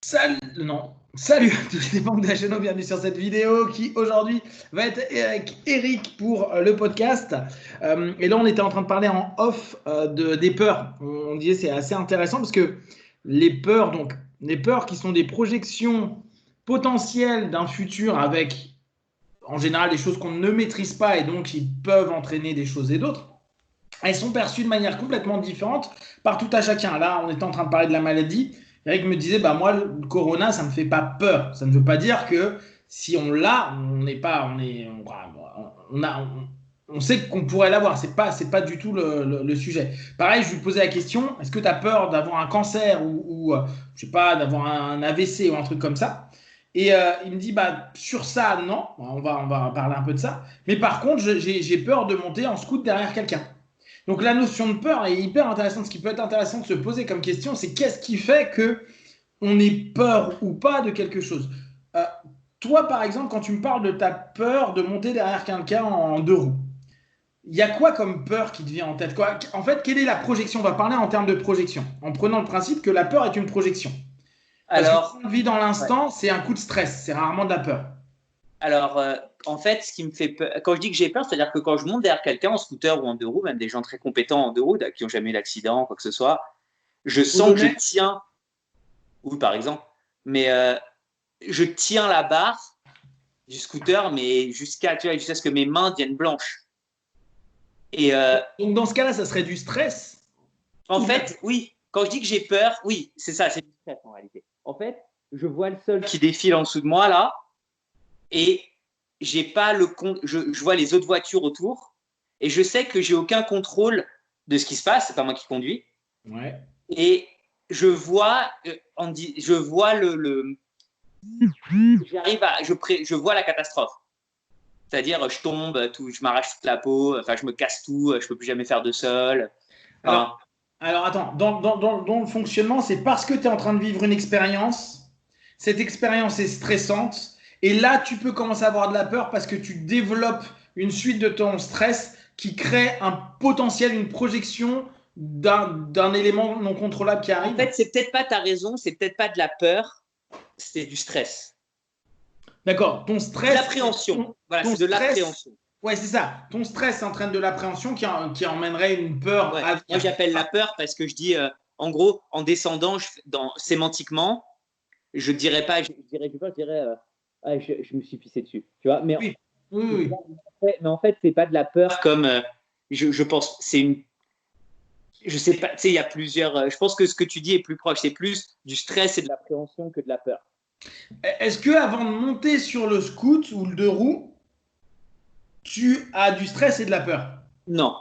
Salut à tous les membres de la chaîne, bienvenue sur cette vidéo qui aujourd'hui va être avec Eric pour le podcast. Et là on était en train de parler en off des peurs. On disait c'est assez intéressant parce que les peurs qui sont des projections potentielles d'un futur avec en général des choses qu'on ne maîtrise pas et donc qui peuvent entraîner des choses et d'autres. Elles sont perçues de manière complètement différente par tout à chacun. Là, on était en train de parler de la maladie. Eric me disait, bah moi, le corona, ça me fait pas peur. Ça ne veut pas dire que si on l'a, on sait qu'on pourrait l'avoir. C'est pas du tout le sujet. Pareil, je lui posais la question, est-ce que tu as peur d'avoir un cancer ou je sais pas, d'avoir un AVC ou un truc comme ça? Et il me dit, bah sur ça, non. On va parler un peu de ça. Mais par contre, j'ai peur de monter en scout derrière quelqu'un. Donc la notion de peur est hyper intéressante. Ce qui peut être intéressant de se poser comme question, c'est qu'est-ce qui fait que on ait peur ou pas de quelque chose. Euh, Toi, par exemple, quand tu me parles de ta peur de monter derrière quelqu'un en deux roues, il y a quoi comme peur qui te vient en tête? En fait, quelle est la projection? On va parler en termes de projection, en prenant le principe que la peur est une projection. Parce que ce qu'on vit dans l'instant, c'est un coup de stress, c'est rarement de la peur. Alors, en fait, ce qui me fait peur, quand je dis que j'ai peur, c'est-à-dire que quand je monte derrière quelqu'un en scooter ou en deux roues, même des gens très compétents en deux roues, qui n'ont jamais eu d'accident, quoi que ce soit, je sens que je tiens, oui, par exemple, mais je tiens la barre du scooter, mais jusqu'à ce que mes mains deviennent blanches. Et donc, dans ce cas-là, ça serait du stress? En fait, oui, quand je dis que j'ai peur, oui, c'est ça, c'est du stress en réalité. En fait, je vois le sol qui défile en dessous de moi, là, et j'ai pas je vois les autres voitures autour et je sais que j'ai aucun contrôle de ce qui se passe, c'est pas moi qui conduis. Ouais. Et je vois je vois la catastrophe. C'est-à-dire je tombe, je m'arrache toute la peau, enfin je me casse tout, je peux plus jamais faire de sol. Alors attends, dans le fonctionnement, c'est parce que tu es en train de vivre une expérience, cette expérience est stressante, et là, tu peux commencer à avoir de la peur parce que tu développes une suite de ton stress qui crée un potentiel, une projection d'un élément non contrôlable qui arrive. En fait, c'est peut-être pas ta raison, c'est peut-être pas de la peur, c'est du stress. D'accord, ton stress. De l'appréhension. Voilà, c'est de l'appréhension. Ouais, c'est ça. Ton stress entraîne de l'appréhension qui emmènerait une peur. Ouais. Moi, j'appelle la peur parce que je dis, en gros, en descendant, sémantiquement, je dirais pas, je me suis pissé dessus. Tu vois, mais oui. Mais en fait, c'est pas de la peur comme je pense. C'est une. Je sais pas. Tu sais, il y a plusieurs. Je pense que ce que tu dis est plus proche. C'est plus du stress et de l'appréhension que de la peur. Est-ce que avant de monter sur le scoot ou le deux roues, tu as du stress et de la peur? Non.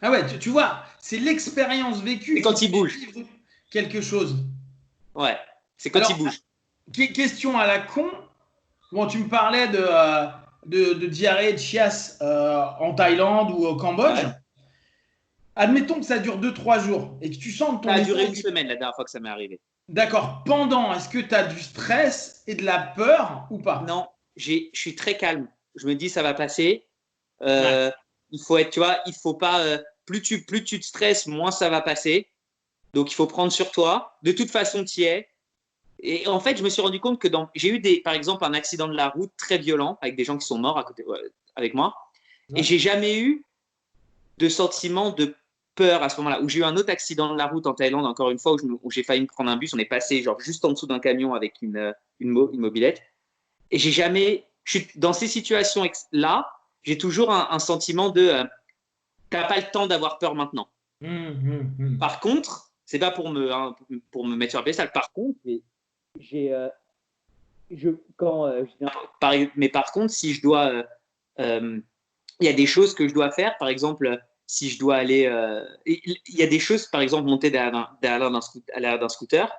Ah ouais, tu vois, c'est l'expérience vécue. Et quand il bouge. Quelque chose. Ouais, c'est quand il bouge. Question à la con. Bon, tu me parlais de diarrhée de chiasse en Thaïlande ou au Cambodge. Ouais. Admettons que ça dure 2-3 jours et que tu sens que ton. Ça a duré une semaine la dernière fois que ça m'est arrivé. D'accord. Pendant, est-ce que tu as du stress et de la peur ou pas? Non, je suis très calme. Je me dis ça va passer. Ouais. Il faut être, tu vois, il faut pas. Plus tu te stresses, moins ça va passer. Donc il faut prendre sur toi. De toute façon, tu y es. Et en fait, je me suis rendu compte que j'ai eu par exemple, un accident de la route très violent avec des gens qui sont morts à côté, avec moi. Ouais. Et j'ai jamais eu de sentiment de peur à ce moment-là. Où j'ai eu un autre accident de la route en Thaïlande, encore une fois, où j'ai failli me prendre un bus. On est passé genre juste en dessous d'un camion avec une mobilette. Et j'ai jamais. Dans ces situations-là, j'ai toujours un sentiment de t'as pas le temps d'avoir peur maintenant. Par contre, c'est pas pour me mettre sur un piédestal. Par contre, mais par contre, si je dois, il y a des choses que je dois faire. Par exemple, si je dois aller, il y a des choses, par exemple, monter derrière d'un scooter.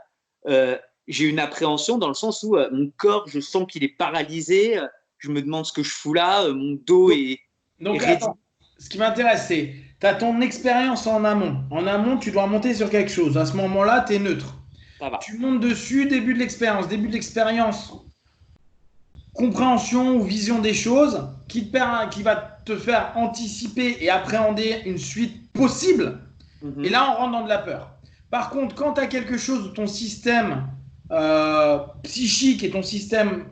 J'ai une appréhension dans le sens où mon corps, je sens qu'il est paralysé. Je me demande ce que je fous là. Mon dos est. Donc, attends, ce qui m'intéresse, c'est tu as ton expérience en amont. En amont, tu dois monter sur quelque chose. À ce moment-là, tu es neutre. Ça va. Tu montes dessus, début de l'expérience. Début de l'expérience, compréhension ou vision des choses qui va te faire anticiper et appréhender une suite possible. Et là, on rentre dans de la peur. Par contre, quand tu as quelque chose où ton système psychique et ton système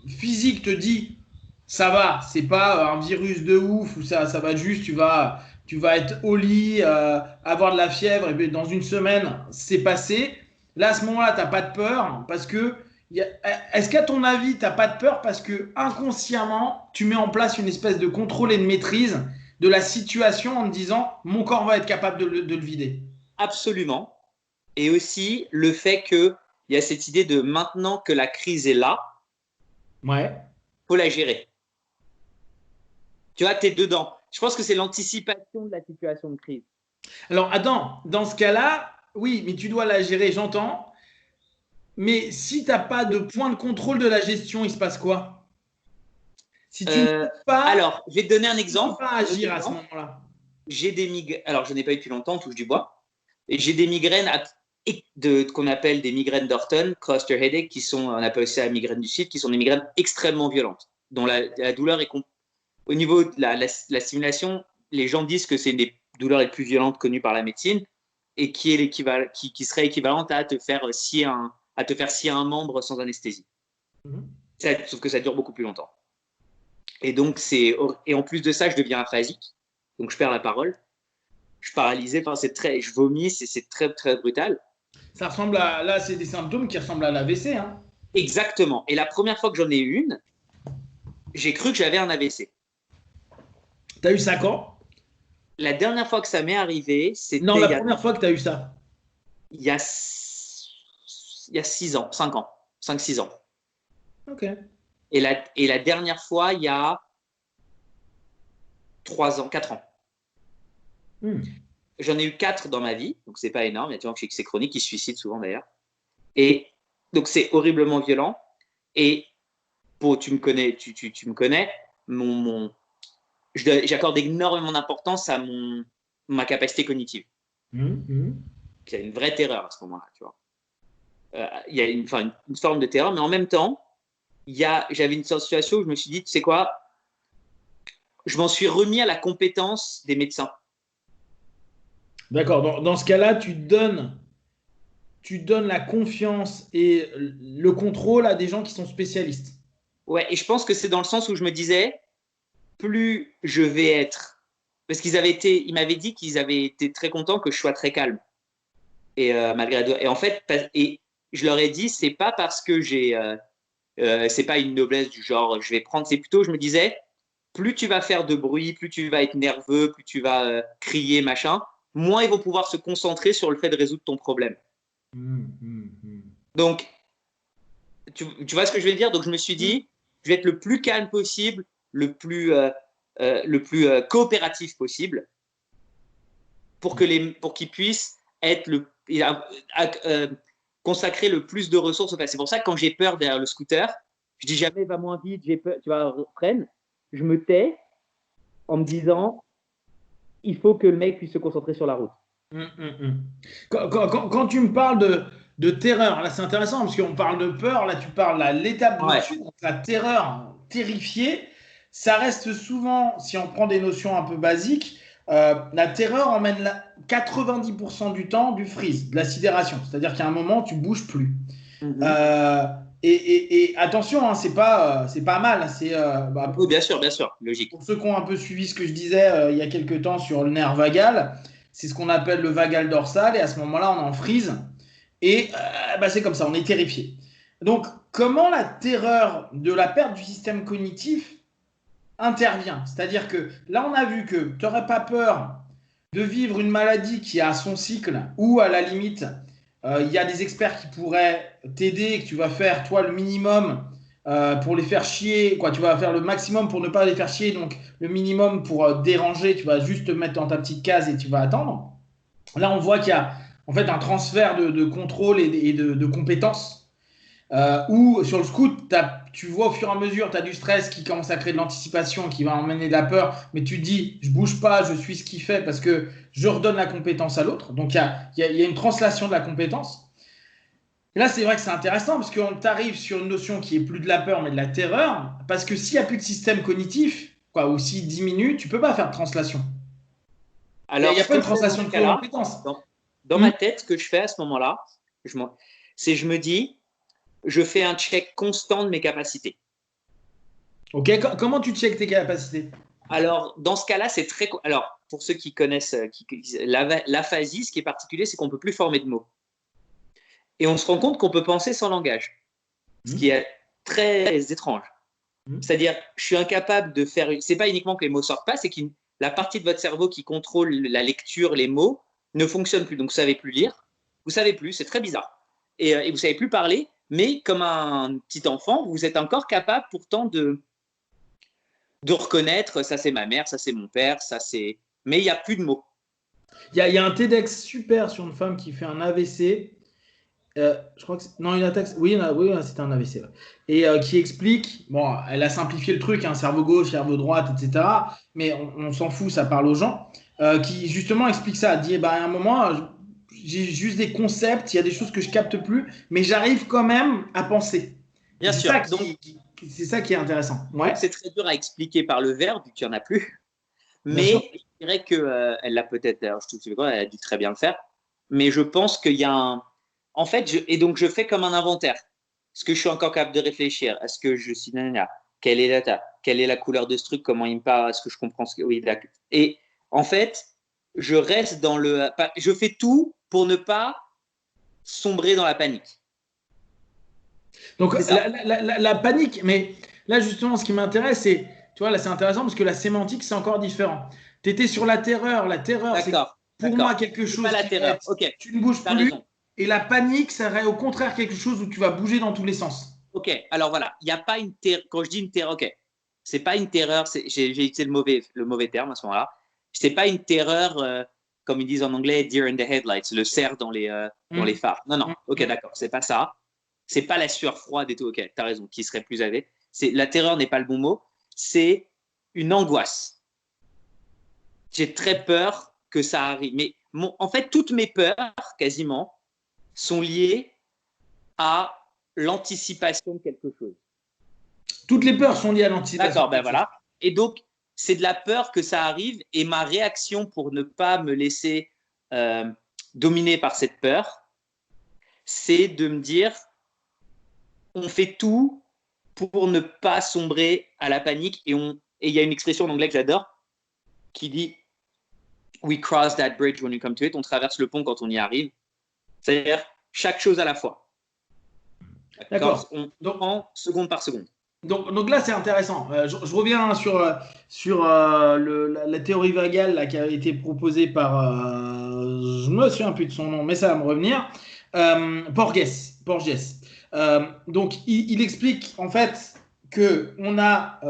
physique te dit ça va, c'est pas un virus de ouf ou ça va juste, tu vas être au lit, avoir de la fièvre et puis dans une semaine, c'est passé. Là, à ce moment-là, tu n'as pas de peur parce que est-ce qu'à ton avis, tu n'as pas de peur parce que inconsciemment, tu mets en place une espèce de contrôle et de maîtrise de la situation en te disant mon corps va être capable de le vider? Absolument. Et aussi le fait qu'il y a cette idée de maintenant que la crise est là, ouais, faut la gérer. Tu vois, tu es dedans. Je pense que c'est l'anticipation de la situation de crise. Alors, attends, dans ce cas-là, oui, mais tu dois la gérer, j'entends. Mais si tu n'as pas de point de contrôle de la gestion, il se passe quoi? Si tu ne peux pas, alors, je vais te donner un exemple. Tu ne peux pas agir à ce moment-là. J'ai des migraines. Alors, je n'en ai pas eu depuis longtemps, touche du bois. Et j'ai des migraines qu'on appelle des migraines d'Orton, cluster headache, qui sont, on appelle aussi la migraine du site, qui sont des migraines extrêmement violentes, dont la douleur est au niveau de la stimulation, les gens disent que c'est une des douleurs les plus violentes connues par la médecine et qui serait équivalente à te faire scier un membre sans anesthésie. Sauf que ça dure beaucoup plus longtemps. Et donc, et en plus de ça, je deviens aphasique, donc je perds la parole, je suis paralysé, je vomis, c'est très, très brutal. Ça ressemble là, c'est des symptômes qui ressemblent à l'AVC. Hein. Exactement. Et la première fois que j'en ai eu une, j'ai cru que j'avais un AVC. T'as eu ça quand? La dernière fois que ça m'est arrivé, c'était. Non, la première fois que tu as eu ça. Il y a 6 ans, 5 ans, 5-6 ans. Ok. Et la dernière fois, il y a 3 ans, 4 ans. J'en ai eu 4 dans ma vie, donc c'est pas énorme. Il y a des gens qui c'est chronique, qui se suicident souvent d'ailleurs. Et donc c'est horriblement violent. Et tu me connais, tu me connais, j'accorde énormément d'importance à ma capacité cognitive. Il y a une vraie terreur à ce moment-là, tu vois. Il y a une forme de terreur, mais en même temps, j'avais une situation où je me suis dit, tu sais quoi, je m'en suis remis à la compétence des médecins. D'accord. Dans ce cas-là, tu donnes la confiance et le contrôle à des gens qui sont spécialistes. Ouais, et je pense que c'est dans le sens où je me disais, plus je vais être, parce ils m'avaient dit qu'ils avaient été très contents que je sois très calme. Et malgré, et en fait, et je leur ai dit, c'est pas parce que c'est pas une noblesse du genre, je vais prendre, c'est plutôt, je me disais, plus tu vas faire de bruit, plus tu vas être nerveux, plus tu vas crier, machin, moins ils vont pouvoir se concentrer sur le fait de résoudre ton problème. Donc, tu vois ce que je veux dire? Donc, je me suis dit, je vais être le plus calme possible, le plus coopératif possible pour qu'ils puissent être consacrer le plus de ressources. C'est pour ça que quand j'ai peur derrière le scooter, je dis jamais va moins vite, j'ai peur, tu vois, freine. Je me tais en me disant il faut que le mec puisse se concentrer sur la route. Quand tu me parles de terreur, là c'est intéressant parce qu'on parle de peur, là tu parles à l'étape dessus, donc la terreur, terrifiée, ça reste souvent, si on prend des notions un peu basiques, la terreur emmène 90% du temps du freeze, de la sidération, c'est-à-dire qu'à un moment tu bouges plus. Et attention, hein, c'est pas mal. Oui, bien sûr, logique. Pour ceux qui ont un peu suivi ce que je disais il y a quelques temps sur le nerf vagal, c'est ce qu'on appelle le vagal dorsal, et à ce moment-là, on est en freeze. Et c'est comme ça, on est terrifié. Donc, comment la terreur de la perte du système cognitif intervient? C'est-à-dire que là, on a vu que tu n'aurais pas peur de vivre une maladie qui a son cycle, ou à la limite, il y a des experts qui pourraient t'aider, que tu vas faire, toi, le minimum pour les faire chier, quoi. Tu vas faire le maximum pour ne pas les faire chier, donc le minimum pour déranger, tu vas juste te mettre dans ta petite case et tu vas attendre. Là, on voit qu'il y a en fait un transfert de contrôle et de compétences. Où sur le scoot, tu vois au fur et à mesure, tu as du stress qui commence à créer de l'anticipation, qui va emmener de la peur, mais tu te dis, je bouge pas, je suis ce qu'il fait parce que je redonne la compétence à l'autre. Donc, il y a une translation de la compétence. Et là, c'est vrai que c'est intéressant parce qu'on t'arrive sur une notion qui est plus de la peur, mais de la terreur, parce que s'il n'y a plus de système cognitif, ou s'il diminue, tu peux pas faire de translation. Alors, il n'y a pas de translation de compétence. Dans ma tête, ce que je fais à ce moment-là, je me dis, je fais un check constant de mes capacités. Ok, comment tu checkes tes capacités? Alors, dans ce cas-là, c'est très. Alors, pour ceux qui connaissent l'aphasie, ce qui est particulier, c'est qu'on ne peut plus former de mots. Et on se rend compte qu'on peut penser sans langage, ce qui est très étrange. C'est-à-dire, je suis incapable de faire. C'est pas uniquement que les mots sortent pas, c'est que la partie de votre cerveau qui contrôle la lecture, les mots, ne fonctionne plus. Donc, vous savez plus lire, vous savez plus, c'est très bizarre. Et vous savez plus parler, mais comme un petit enfant, vous êtes encore capable pourtant de reconnaître, ça c'est ma mère, ça c'est mon père, ça c'est. Mais il n'y a plus de mots. Il y a un TEDx super sur une femme qui fait un AVC. Je crois que non, une attaque. Oui, c'était un AVC. Ouais. Et qui explique, bon, elle a simplifié le truc, hein, cerveau gauche, cerveau droite, etc. Mais on s'en fout, ça parle aux gens. Qui justement explique ça. Elle dit, bah, à un moment, j'ai juste des concepts, il y a des choses que je capte plus, mais j'arrive quand même à penser. Bien sûr. C'est ça qui est intéressant. Ouais. C'est très dur à expliquer par le verbe, vu qu'il n'y en a plus. Mais je dirais qu'elle l'a peut-être, elle a dû très bien le faire. Mais je pense qu'il y a un. En fait, et donc je fais comme un inventaire. Est-ce que je suis encore capable de réfléchir? Est-ce que je suis quelle est la data? Quelle est la couleur de ce truc? Comment il me parle? Est-ce que je comprends ce que. Oui, d'accord. Et en fait, je reste dans le. Je fais tout pour ne pas sombrer dans la panique. Donc la panique, mais là justement, ce qui m'intéresse, c'est, tu vois, là c'est intéressant parce que la sémantique, c'est encore différent. Tu étais sur la terreur c'est pour moi quelque chose pas la terreur. Okay. Tu ne bouges plus. Raison. Et la panique, ça serait au contraire quelque chose où tu vas bouger dans tous les sens. Ok, alors voilà, il n'y a pas une terreur. Quand je dis une terreur, ok, c'est pas une terreur, j'ai utilisé le mauvais terme à ce moment-là. C'est pas une terreur, comme ils disent en anglais, deer in the headlights, le cerf dans les phares. Non, ok, d'accord, c'est pas ça. C'est pas la sueur froide et tout, ok, t'as raison, qui serait plus adé. La terreur n'est pas le bon mot, c'est une angoisse. J'ai très peur que ça arrive. Mais en fait, toutes mes peurs, quasiment, sont liées à l'anticipation de quelque chose. Toutes les peurs sont liées à l'anticipation. D'accord, ben voilà. Et donc, c'est de la peur que ça arrive. Et ma réaction pour ne pas me laisser dominer par cette peur, c'est de me dire, on fait tout pour ne pas sombrer à la panique. Et il y a une expression en anglais que j'adore qui dit we cross that bridge when we come to it. On traverse le pont quand on y arrive. C'est-à-dire chaque chose à la fois. D'accord. On prend seconde par seconde. Donc là, c'est intéressant. Je reviens sur la théorie vagale là, qui a été proposée par, je me souviens plus de son nom, mais ça va me revenir, Porges. Donc, il explique en fait que on a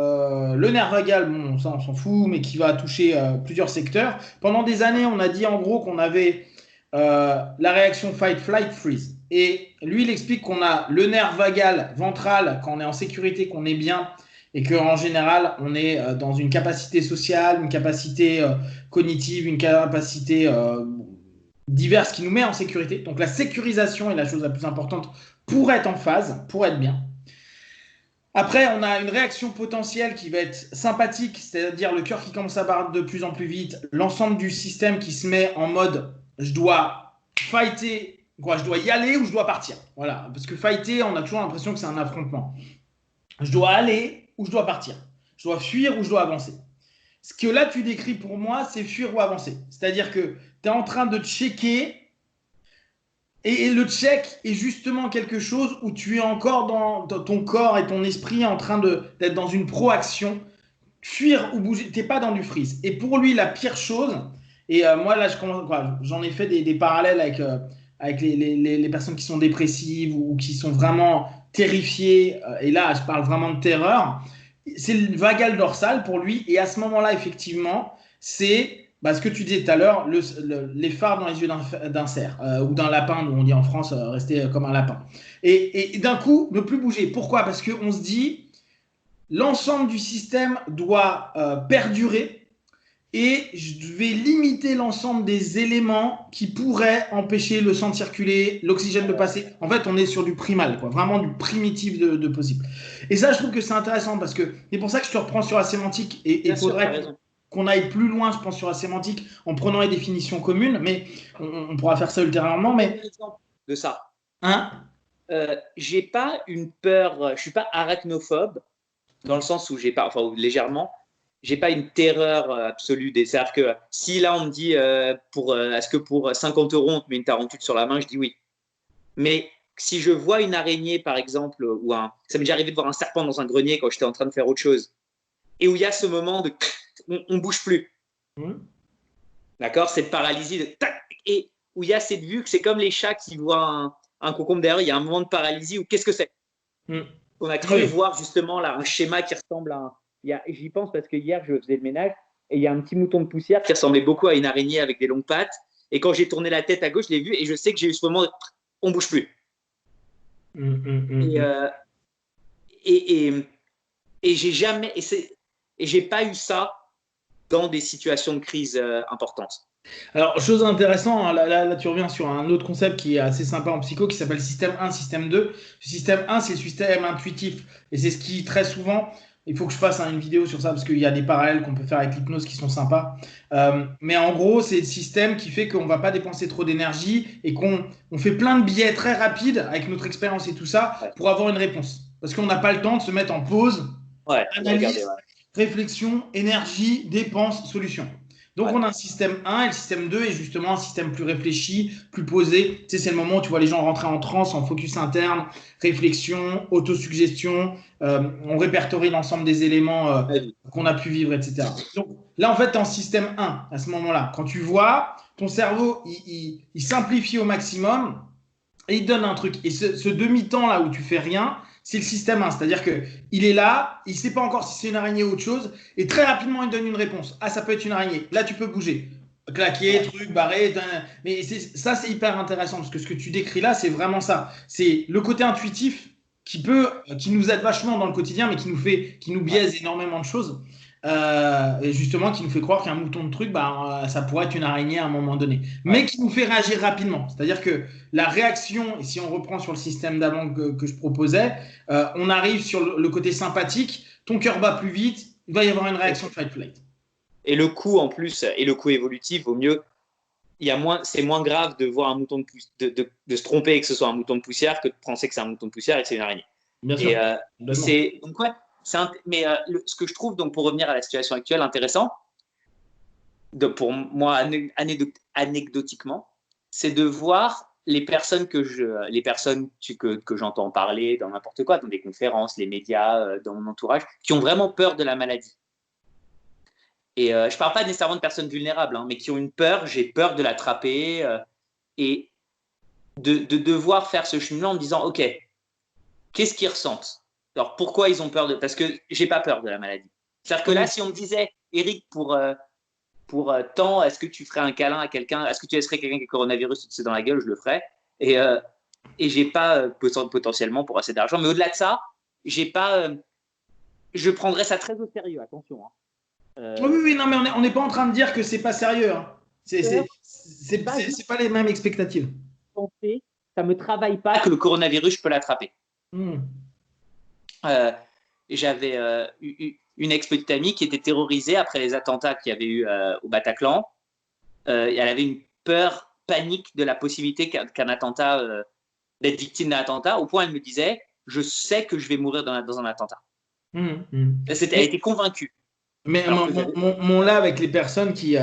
le nerf vagal, bon, ça on s'en fout, mais qui va toucher plusieurs secteurs. Pendant des années, on a dit en gros qu'on avait la réaction fight, flight, freeze. Et lui, il explique qu'on a le nerf vagal ventral quand on est en sécurité, qu'on est bien, et qu'en général, on est dans une capacité sociale, une capacité cognitive, une capacité diverse qui nous met en sécurité. Donc la sécurisation est la chose la plus importante pour être en phase, pour être bien. Après, on a une réaction potentielle qui va être sympathique, c'est-à-dire le cœur qui commence à battre de plus en plus vite, l'ensemble du système qui se met en mode je dois fighter, quoi, je dois y aller ou je dois partir. Voilà, parce que fighter, on a toujours l'impression que c'est un affrontement. Je dois aller ou je dois partir. Je dois fuir ou je dois avancer. Ce que là tu décris pour moi, c'est fuir ou avancer. C'est-à-dire que tu es en train de checker et le check est justement quelque chose où tu es encore dans ton corps et ton esprit en train d'être dans une proaction. Fuir ou bouger, tu n'es pas dans du freeze. Et pour lui, la pire chose, et moi là, j'en ai fait des parallèles avec les personnes qui sont dépressives ou qui sont vraiment terrifiées, et là, je parle vraiment de terreur, c'est le vagal dorsal pour lui, et à ce moment-là, effectivement, c'est ce que tu disais tout à l'heure, les phares dans les yeux d'un cerf, ou d'un lapin, où on dit en France, rester comme un lapin. Et d'un coup, ne plus bouger. Pourquoi? Parce qu'on se dit, l'ensemble du système doit perdurer, et je vais limiter l'ensemble des éléments qui pourraient empêcher le sang de circuler, l'oxygène de passer. En fait, on est sur du primal, quoi, vraiment du primitif de possible. Et ça, je trouve que c'est intéressant parce que c'est pour ça que je te reprends sur la sémantique, et il faudrait qu'on aille plus loin, je pense, sur la sémantique en prenant les définitions communes, mais on pourra faire ça ultérieurement. Mais de ça. Hein? j'ai pas une peur, je suis pas arachnophobe dans le sens où j'ai pas, enfin légèrement, j'ai pas une terreur absolue. C'est-à-dire que si là on me dit est-ce que pour 50 euros on te met une tarentule sur la main, je dis oui. Mais si je vois une araignée par exemple, ça m'est déjà arrivé de voir un serpent dans un grenier quand j'étais en train de faire autre chose, et où il y a ce moment de on bouge plus. D'accord, cette paralysie de tac, et où il y a cette vue que c'est comme les chats qui voient un concombre derrière, il y a un moment de paralysie où qu'est-ce que c'est? On a cru voir justement là un schéma qui ressemble à j'y pense parce que hier je faisais le ménage et il y a un petit mouton de poussière qui ressemblait beaucoup à une araignée avec des longues pattes, et quand j'ai tourné la tête à gauche, je l'ai vu et je sais que j'ai eu ce moment de on bouge plus. Et j'ai jamais et j'ai pas eu ça dans des situations de crise importantes. Alors, chose intéressante, hein, là, tu reviens sur un autre concept qui est assez sympa en psycho, qui s'appelle système 1, système 2. Le système 1, c'est le système intuitif. Et c'est ce qui, très souvent, il faut que je fasse une vidéo sur ça, parce qu'il y a des parallèles qu'on peut faire avec l'hypnose qui sont sympas. Mais en gros, c'est le système qui fait qu'on ne va pas dépenser trop d'énergie et qu'on fait plein de biais très rapides avec notre expérience et tout ça pour avoir une réponse. Parce qu'on n'a pas le temps de se mettre en pause, analyse, réflexion, énergie, dépense, solution. Donc, on a un système 1 et le système 2 est justement un système plus réfléchi, plus posé. Tu sais, c'est le moment où tu vois les gens rentrer en transe, en focus interne, réflexion, autosuggestion. On répertorie l'ensemble des éléments qu'on a pu vivre, etc. Donc, là, en fait, tu es en système 1 à ce moment-là. Quand tu vois, ton cerveau, il simplifie au maximum et il te donne un truc. Et ce demi-temps-là où tu fais rien, c'est le système 1, c'est-à-dire qu'il est là, il ne sait pas encore si c'est une araignée ou autre chose, et très rapidement, il donne une réponse. Ah, ça peut être une araignée. Là, tu peux bouger. Claquer, truc, barrer. Mais ça, c'est hyper intéressant, parce que ce que tu décris là, c'est vraiment ça. C'est le côté intuitif qui nous aide vachement dans le quotidien, mais qui nous biaise énormément de choses. Et justement, qui nous fait croire qu'un mouton de truc, ça pourrait être une araignée à un moment donné. Mais qui nous fait réagir rapidement. C'est-à-dire que la réaction, et si on reprend sur le système d'avant que je proposais, on arrive sur le côté sympathique, ton cœur bat plus vite, il va y avoir une réaction de fight-flight. Et le coût en plus, et le coût évolutif, vaut mieux. C'est moins grave de voir un mouton de se tromper et que ce soit un mouton de poussière que de penser que c'est un mouton de poussière et que c'est une araignée. Bien sûr. Donc ouais, mais ce que je trouve, donc pour revenir à la situation actuelle, intéressant, pour moi anecdotiquement, c'est de voir les personnes que j'entends parler dans n'importe quoi, dans des conférences, les médias, dans mon entourage, qui ont vraiment peur de la maladie. Et je ne parle pas nécessairement de personnes vulnérables, mais qui ont une peur, j'ai peur de l'attraper, et de devoir faire ce cheminement en me disant, ok, qu'est-ce qu'ils ressentent? Alors pourquoi ils ont peur parce que j'ai pas peur de la maladie. C'est-à-dire que là, si on me disait, Eric, pour tant, est-ce que tu ferais un câlin à quelqu'un? Est-ce que tu laisserais quelqu'un qui a le coronavirus te dans la gueule? Je le ferais. Et j'ai pas potentiellement pour assez d'argent. Mais au-delà de ça, j'ai pas. Je prendrais ça très au sérieux. Attention. Oui, non, mais on n'est pas en train de dire que c'est pas sérieux. Hein. C'est pas les mêmes expectatives. Ça me travaille pas que le coronavirus, je peux l'attraper. J'avais une ex-petite amie qui était terrorisée après les attentats qu'il y avait eu au Bataclan. Elle avait une peur panique de la possibilité qu'un attentat, d'être victime d'un attentat, au point elle me disait, je sais que je vais mourir dans un attentat. Elle était convaincue. Mais mon là avec les personnes qui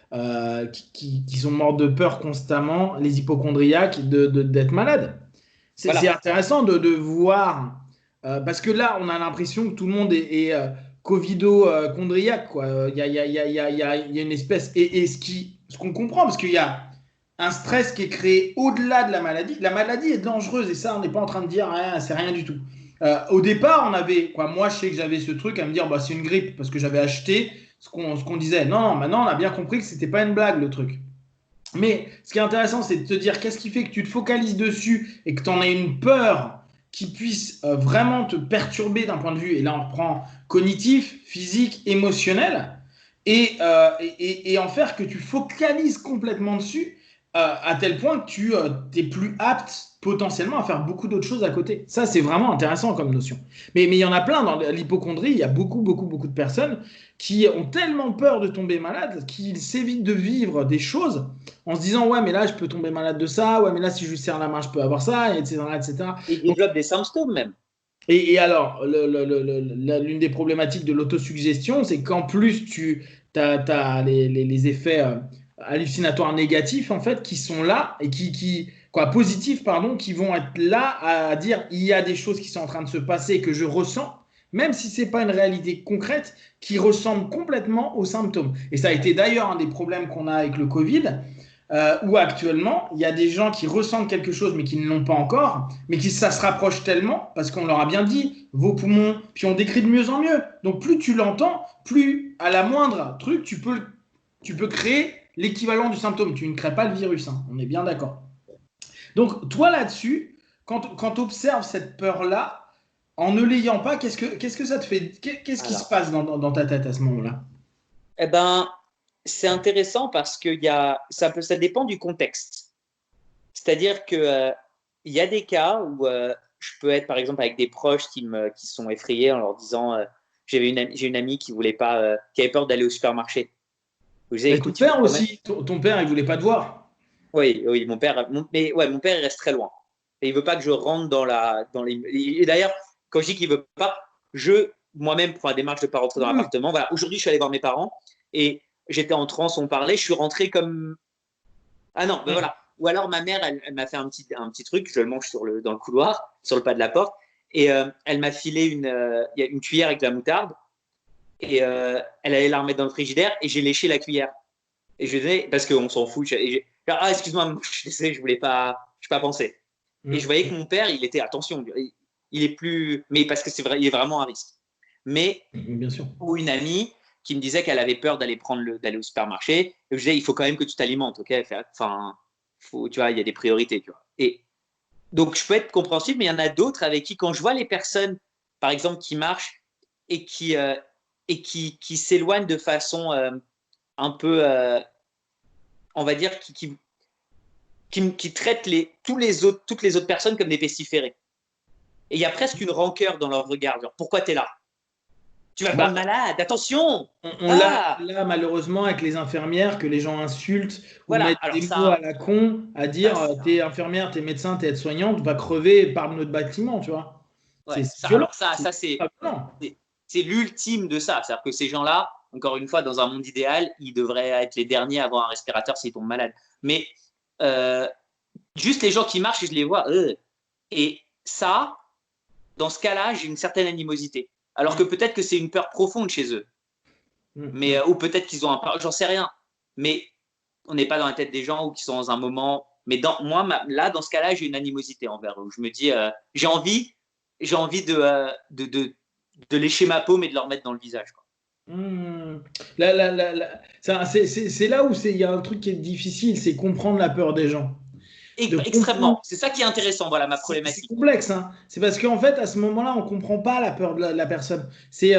sont mortes de peur constamment, les hypochondriaques, d'être malades. C'est intéressant de voir, parce que là, on a l'impression que tout le monde est covido-chondriaque. Il y a une espèce. Et ce qu'on comprend, parce qu'il y a un stress qui est créé au-delà de la maladie. La maladie est dangereuse, et ça, on n'est pas en train de dire c'est rien du tout. Au départ, moi, je sais que j'avais ce truc à me dire, c'est une grippe, parce que j'avais acheté ce qu'on disait. Non, maintenant, on a bien compris que c'était pas une blague, le truc. Mais ce qui est intéressant, c'est de te dire qu'est-ce qui fait que tu te focalises dessus et que tu en aies une peur qui puisse vraiment te perturber d'un point de vue, et là, on prend cognitif, physique, émotionnel, et en faire que tu focalises complètement dessus à tel point que tu es plus apte potentiellement à faire beaucoup d'autres choses à côté. Ça, c'est vraiment intéressant comme notion. Mais il y en a plein dans l'hypocondrie. Il y a beaucoup de personnes qui ont tellement peur de tomber malade qu'ils s'évitent de vivre des choses en se disant ouais, mais là, je peux tomber malade de ça. Ouais, mais là, si je lui serre la main, je peux avoir ça, etc., etc. Ils développent des symptômes même. Et alors, l'une des problématiques de l'autosuggestion, c'est qu'en plus, tu as les effets hallucinatoires négatifs, en fait, qui sont là et quoi, positifs, pardon, qui vont être là à dire il y a des choses qui sont en train de se passer que je ressens, même si ce n'est pas une réalité concrète, qui ressemble complètement aux symptômes. Et ça a été d'ailleurs un des problèmes qu'on a avec le Covid, où actuellement, il y a des gens qui ressentent quelque chose mais qui ne l'ont pas encore, mais qui ça se rapproche tellement, parce qu'on leur a bien dit, vos poumons, puis on décrit de mieux en mieux. Donc plus tu l'entends, plus à la moindre truc, tu peux créer l'équivalent du symptôme. Tu ne crées pas le virus, hein, on est bien d'accord. Donc toi là-dessus, quand tu observes cette peur-là, en ne l'ayant pas, qu'est-ce que ça te fait? Qu'est-ce qui se passe dans ta tête à ce moment-là? Eh ben, c'est intéressant parce que ça dépend du contexte. C'est-à-dire que il y a des cas où je peux être par exemple avec des proches qui sont effrayés en leur disant j'ai une amie qui voulait pas, qui avait peur d'aller au supermarché. Je disais, écoute, ton père aussi, ton père, il voulait pas te voir. Oui, mon père, mon père il reste très loin et il veut pas que je rentre dans les. Et d'ailleurs, quand je dis qu'il veut pas, moi-même pour la démarche de pas rentrer dans l'appartement. Voilà, aujourd'hui je suis allé voir mes parents et j'étais en transe, on parlait, je suis rentré comme ah non, ben voilà. Ou alors ma mère, elle m'a fait un petit truc, je le mange dans le couloir, sur le pas de la porte, et elle m'a filé une cuillère avec de la moutarde, et elle allait la remettre dans le frigidaire, et j'ai léché la cuillère. Et je disais, parce qu'on s'en fout, ah excuse-moi, je voulais pas penser. Et je voyais que mon père, il était, attention, il est plus, mais parce que c'est vrai, il est vraiment à risque. Mais, bien sûr. Ou une amie qui me disait qu'elle avait peur d'aller au supermarché, et je disais, il faut quand même que tu t'alimentes, ok? Enfin, tu vois, il y a des priorités, tu vois. Et donc, je peux être compréhensible, mais il y en a d'autres avec qui, quand je vois les personnes, par exemple, qui marchent et qui s'éloignent de façon un peu, on va dire, qui traitent toutes les autres personnes comme des pestiférés. Et il y a presque une rancœur dans leur regard. Genre, pourquoi tu es là? Tu vas prendre malade, attention! On l'a malheureusement avec les infirmières que les gens insultent ou mettent des mots à la con à dire t'es infirmière, t'es médecin, t'es aide-soignante, va crever par notre bâtiment, tu vois. Ouais, c'est l'ultime de ça. C'est-à-dire que ces gens-là, encore une fois, dans un monde idéal, ils devraient être les derniers à avoir un respirateur s'ils tombent malades. Mais juste les gens qui marchent et je les vois, et ça, dans ce cas-là, j'ai une certaine animosité. Alors que peut-être que c'est une peur profonde chez eux. Mais, ou peut-être qu'ils ont un peur, j'en sais rien. Mais on n'est pas dans la tête des gens ou qui sont dans un moment. Mais moi, là, dans ce cas-là, j'ai une animosité envers eux. Je me dis, j'ai envie de lécher ma paume et de leur mettre dans le visage. Quoi. C'est là où il y a un truc qui est difficile, c'est comprendre la peur des gens. Extrêmement. C'est ça qui est intéressant, voilà ma problématique. C'est complexe, hein. C'est parce qu'en fait, à ce moment-là, on ne comprend pas la peur de la personne. C'est,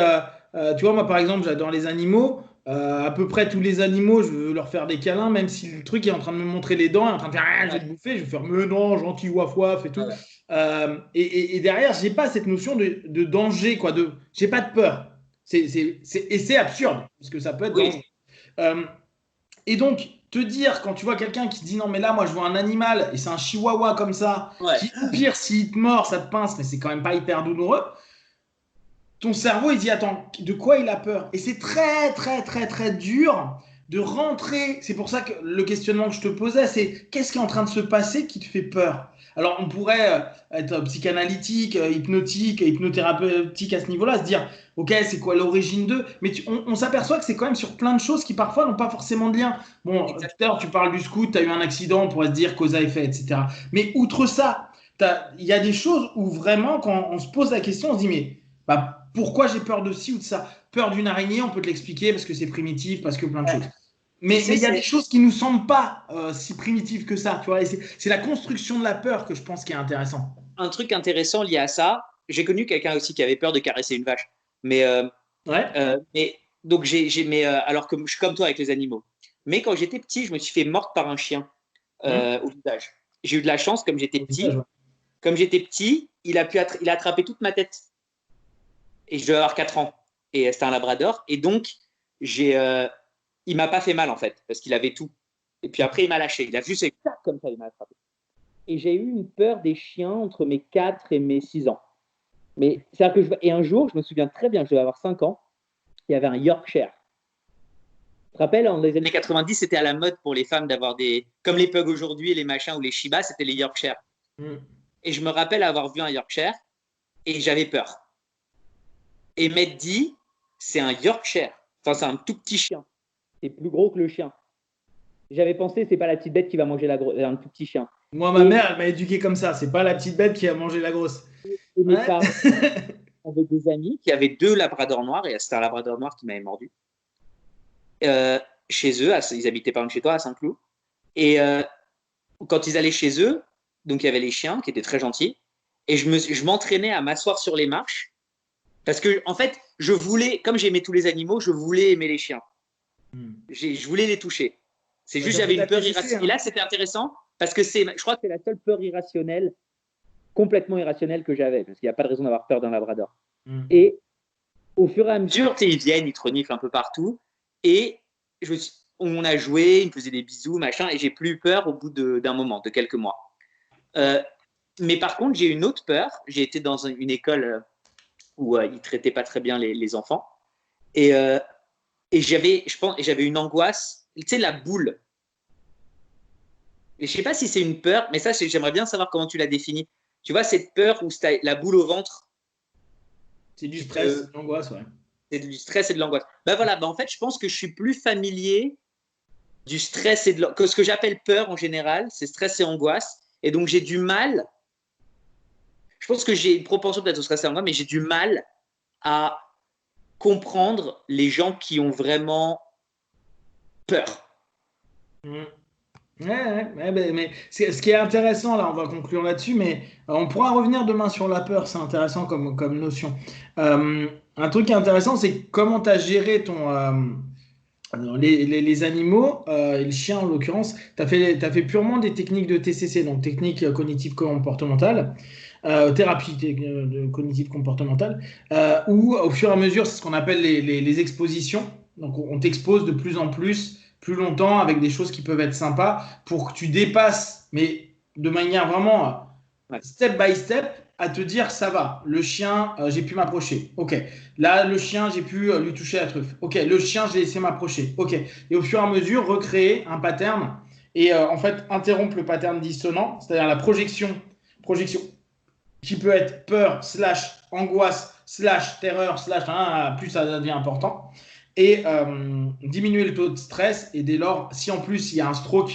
tu vois, moi, par exemple, j'adore les animaux. À peu près tous les animaux, je veux leur faire des câlins, même si le truc est en train de me montrer les dents, est en train de faire je vais te bouffer, je vais faire mais non, gentil, waf waf et tout. Et derrière, j'ai pas cette notion de danger, quoi. J'ai pas de peur. Et c'est absurde, parce que ça peut être dangereux. Et donc, te dire, quand tu vois quelqu'un qui dit non, mais là, moi, je vois un animal et c'est un chihuahua comme ça, qui, au pire, s'il te mord, ça te pince, mais c'est quand même pas hyper douloureux. Ton cerveau, il dit attends, de quoi il a peur? Et c'est très, très, très, très dur de rentrer. C'est pour ça que le questionnement que je te posais, c'est qu'est-ce qui est en train de se passer qui te fait peur? Alors, on pourrait être psychanalytique, hypnothérapeutique à ce niveau-là, se dire, ok, c'est quoi l'origine d'eux? Mais on s'aperçoit que c'est quand même sur plein de choses qui parfois n'ont pas forcément de lien. Bon, tout à l'heure, tu parles du scout, tu as eu un accident, on pourrait se dire cause à effet, etc. Mais outre ça, il y a des choses où vraiment, quand on se pose la question, on se dit, mais pourquoi j'ai peur de ci ou de ça? Peur d'une araignée, on peut te l'expliquer parce que c'est primitif, parce que plein de choses. Mais il y a des choses qui ne nous semblent pas si primitives que ça. Tu vois, et c'est la construction de la peur que je pense qui est intéressant. Un truc intéressant lié à ça, j'ai connu quelqu'un aussi qui avait peur de caresser une vache. Mais, donc alors que je suis comme toi avec les animaux. Mais quand j'étais petit, je me suis fait mordre par un chien au visage. J'ai eu de la chance, comme j'étais petit, comme j'étais petit, il a attrapé toute ma tête. Et je devais avoir 4 ans. Et c'était un labrador. Et donc, il m'a pas fait mal, en fait, parce qu'il avait tout. Et puis après, il m'a lâché. Il a juste fait comme ça, il m'a attrapé. Et j'ai eu une peur des chiens entre mes 4 et mes 6 ans. Mais c'est-à-dire que et un jour, je me souviens très bien, je devais avoir 5 ans, il y avait un Yorkshire. Tu te rappelles, dans les années 90, c'était à la mode pour les femmes d'avoir des. Comme les pugs aujourd'hui, les machins ou les Shiba, c'était les Yorkshire. Et je me rappelle avoir vu un Yorkshire et j'avais peur. Et m'être dit, c'est un Yorkshire. Enfin, c'est un tout petit chien. C'est plus gros que le chien. J'avais pensé, c'est pas la petite bête qui va manger un tout petit chien. Moi, ma mère, elle m'a éduqué comme ça. C'est pas la petite bête qui a mangé la grosse. Et mes parents avaient des amis qui avaient 2 labradors noirs, et c'était un labrador noir qui m'avait mordu. Chez eux, ils habitaient pas loin de chez toi, à Saint-Cloud. Et quand ils allaient chez eux, donc il y avait les chiens qui étaient très gentils, et je m'entraînais à m'asseoir sur les marches, parce que en fait, je voulais, comme j'aimais tous les animaux, je voulais aimer les chiens. Je voulais les toucher. C'est juste j'avais une peur irrationnelle. Et là, c'était intéressant parce que je crois que c'est la seule peur irrationnelle, complètement irrationnelle que j'avais, parce qu'il n'y a pas de raison d'avoir peur d'un labrador. Et au fur et à mesure, ils viennent, ils te reniflent un peu partout, et on a joué, ils me faisaient des bisous, machin, et j'ai plus eu peur au bout d'un moment, de quelques mois. Mais par contre, j'ai une autre peur. J'ai été dans une école où ils traitaient pas très bien les enfants, et j'avais une angoisse. Tu sais, la boule. Et je sais pas si c'est une peur, mais ça, j'aimerais bien savoir comment tu la définis. Tu vois, cette peur où tu as la boule au ventre. C'est du stress, de l'angoisse, ouais. C'est du stress et de l'angoisse. Ben voilà, en fait, je pense que je suis plus familier du stress et de l'angoisse. Ce que j'appelle peur en général, c'est stress et angoisse. Et donc, j'ai du mal. Je pense que j'ai une propension peut-être au stress et à l'angoisse, mais j'ai du mal à comprendre les gens qui ont vraiment peur. Mais ce qui est intéressant, là, on va conclure là-dessus, mais on pourra revenir demain sur la peur, c'est intéressant comme notion. Un truc qui est intéressant, c'est comment tu as géré les animaux, et le chien en l'occurrence. Tu as fait purement des techniques de TCC, donc technique cognitive comportementale, thérapie cognitive comportementale, où au fur et à mesure, c'est ce qu'on appelle les expositions. Donc on t'expose de plus en plus longtemps avec des choses qui peuvent être sympas pour que tu dépasses, mais de manière vraiment step by step, à te dire ça va, le chien, j'ai pu m'approcher. Ok, là, le chien, j'ai pu lui toucher la truffe. Ok, le chien, j'ai laissé m'approcher. Ok, et au fur et à mesure, recréer un pattern et en fait, interrompre le pattern dissonant, c'est-à-dire la projection qui peut être peur, angoisse, terreur, plus ça devient important. Et diminuer le taux de stress. Et dès lors, si en plus il y a un stroke,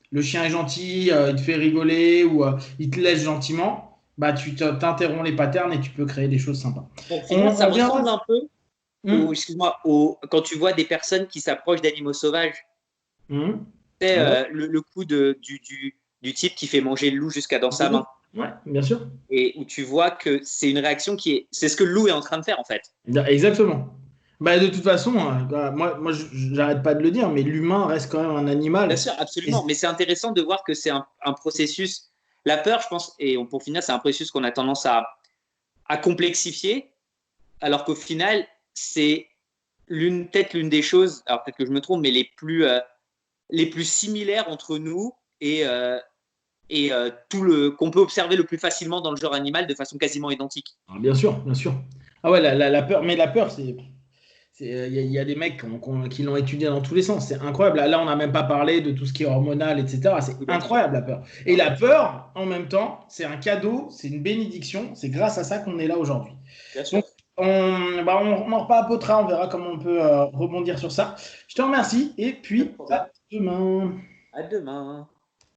le chien est gentil, il te fait rigoler ou il te laisse gentiment, bah tu t'interromps les patterns et tu peux créer des choses sympas. Ça me ressemble un peu quand tu vois des personnes qui s'approchent d'animaux sauvages. Le coup du type qui fait manger le loup jusqu'à dans sa main. Ouais, bien sûr. Et où tu vois que c'est une réaction c'est ce que le loup est en train de faire en fait. Exactement. Bah, de toute façon, moi j'arrête pas de le dire, mais l'humain reste quand même un animal. Bien sûr, absolument. Mais c'est intéressant de voir que c'est un processus. La peur, je pense, et pour finir, c'est un processus qu'on a tendance à complexifier, alors qu'au final, c'est peut-être l'une des choses, alors peut-être que je me trompe, mais les plus similaires entre nous et qu'on peut observer le plus facilement dans le genre animal de façon quasiment identique. Bien sûr, bien sûr. Ah ouais, la peur, mais la peur, il y a des mecs qui l'ont étudié dans tous les sens. C'est incroyable. Là, on n'a même pas parlé de tout ce qui est hormonal, etc. C'est incroyable, la peur. Et la peur, en même temps, c'est un cadeau, c'est une bénédiction. C'est grâce à ça qu'on est là aujourd'hui. Donc, on en repapotera, on verra comment on peut rebondir sur ça. Je te remercie et puis à demain. À demain.